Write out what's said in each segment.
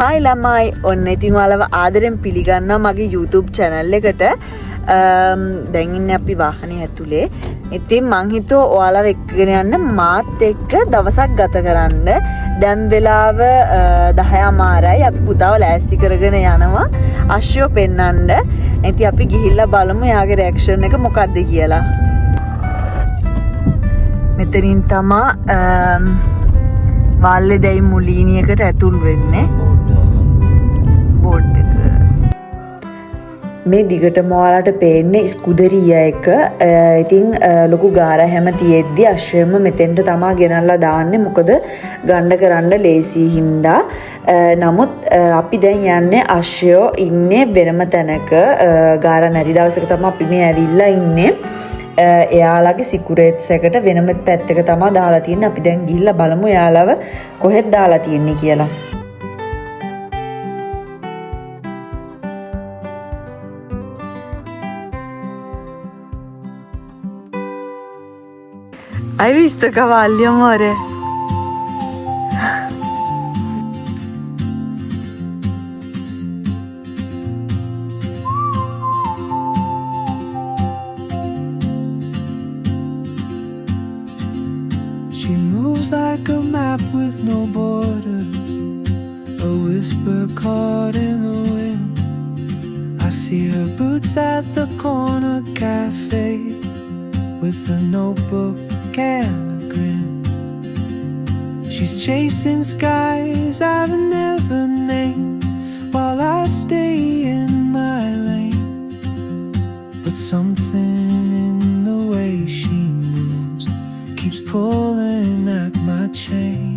Hi ළමයි ඔන්න ඉතින් ඔයාලව ආදරෙන් පිළිගන්නවා මගේ YouTube channel එකට. දැන් ඉන්නේ අපි වාහනේ ඇතුලේ. ඉතින් මං හිතුවා ඔයාලව එක්කගෙන යන්න මාත් එක්ක දවසක් ගත කරන්න. දැන් වෙලාව 10:00යි. අපි පුතාව ලෑස්ති කරගෙන යනවා අශ්වය පෙන්නන්න. ඉතින් අපි ගිහිල්ලා බලමු එයාගේ reaction එක මොකක්ද කියලා. මෙතනින් තමා වාල්ලේදැයි මුලීනියකට ඇතුල් වෙන්නේ. මේ දිගටම ඔයාලට පේන්නේ ස්කුදරිය එක. ඉතින් ලොකු ගාර හැම තියෙද්දි අශ්වයම මෙතෙන්ට තමා ගෙනල්ලා දාන්නේ. මොකද ගන්න කරන්න ලේසි හින්දා. නමුත් අපි දැන් යන්නේ අශ්වයෝ ඉන්නේ වෙනම තැනක. ගාර නැති දවසක තමයි අපි මේ ඇවිල්ලා ඉන්නේ. එයාලගේ සිකුරේට්ස් එකට වෙනම පැත්තක තමයි දාලා තියෙන්නේ. අපි දැන් ගිහිල්ලා බලමු එයාලව කොහෙද දාලා තියෙන්නේ කියලා. Hai visto cavalli, amore? She moves like a map with no borders, a whisper caught in the wind. I see her boots at the corner cafe with a notebook and a grin. She's chasing skies I've never named while I stay in my lane. But something in the way she moves keeps pulling at my chain.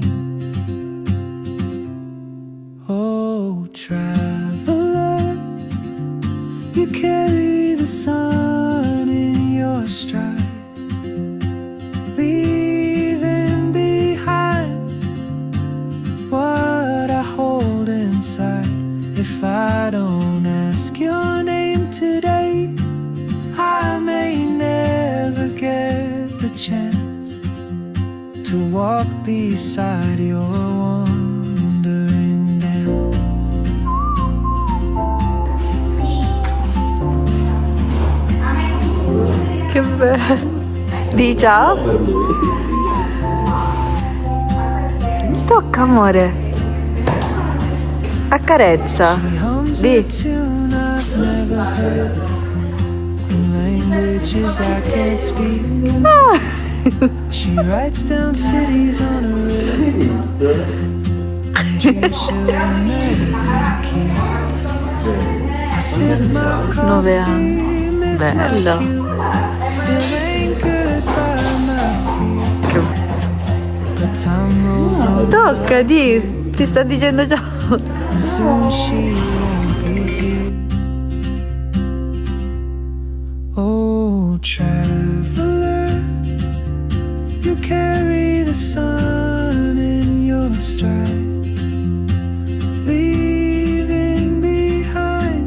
Oh, traveler, you carry the sun in your stride, leaving behind what I hold inside. If I don't ask your name today, I may never get the chance to walk beside your wandering dance. Che bello! Di ciao! Tocca amore! Accarezza! She hums Di! a tune I've never heard in languages I can't speak. She writes down cities on a river and dreams she'll never keep. I sip my 9 anni. coffee, miss my Bello! cue, still anchored by my feet. But time rolls on Tocca, di! Ti sto dicendo ciao! and soon she won't be here. Oh, traveler, you carry the sun in your stride, leaving behind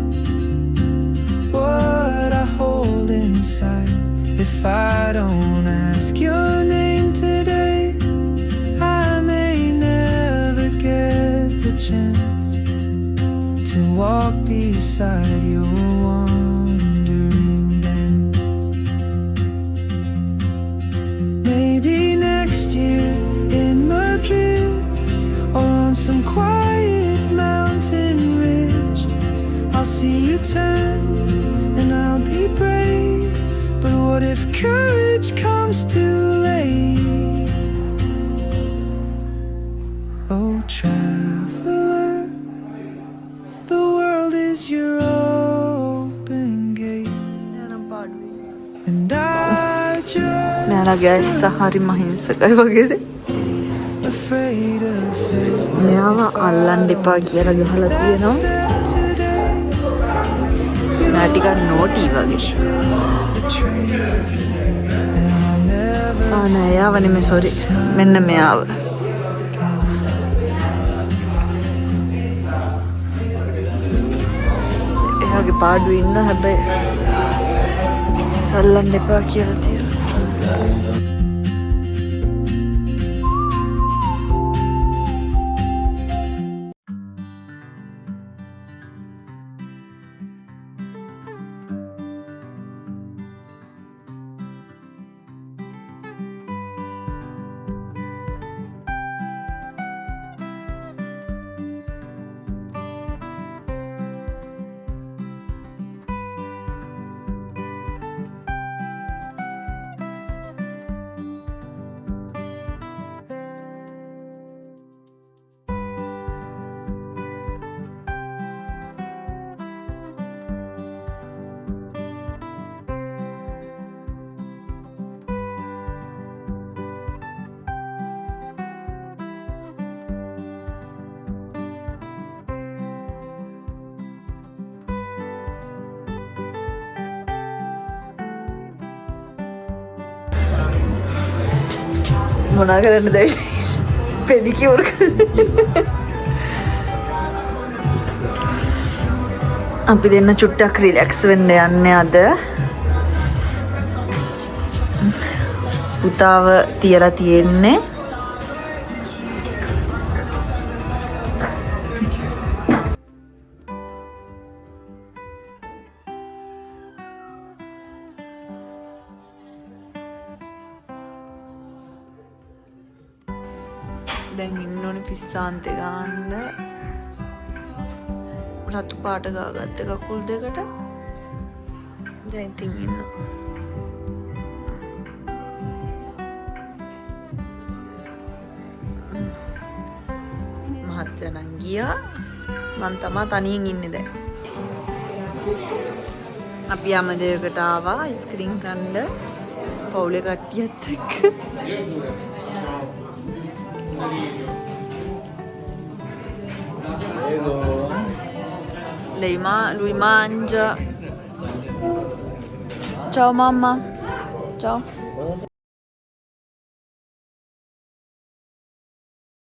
what I hold inside. If I don't ask your name today, I may never get the chance to walk beside your wandering dance. Maybe next year in Madrid or on some quiet mountain ridge, I'll see you turn and I'll be brave. But what if courage comes too late? Oh, traveler, the world is your open gate, and I just මෙයාලගේ ඇස්ස හරිම හිංසකයි වගේද? afraid of fate. මෙයාව අල්ලන්න එපා කියලා ගහලා තියෙනවා. Step today, මෙයා ටිකක් නෝටි වගේ. the train, and I'll never නෑ එයාව නෙමෙයි සෝරි. මෙන්න මෙයාව. එයාගේ පාඩුවේ ඉන්න හැබැයි අල්ලන්න එපා කියලා තියෙනවා. මොනා කරන්න දැයි පෙදිකියුර් අපි දෙන්න චුට්ටක් රිලැක්ස් වෙන්න යන්නේ අද. පුතාව තියලා තියෙන්නේ දැන් ඉන්න ඕනේ පිස්සාන්තේ ගන්න. රතු පාට ගාගත්ත කකුල් දෙකට. දැන් ඉතින් ඉන්න. මහත්තයා ගියා. මං තමයි තනියෙන් ඉන්නේ දැන්. අපි යම දෙයකට ආවා අයිස්ක්‍රීම් කන්න පවුලේ කට්ටියත් එක්ක. Lui mangia. Ciao mamma. Ciao.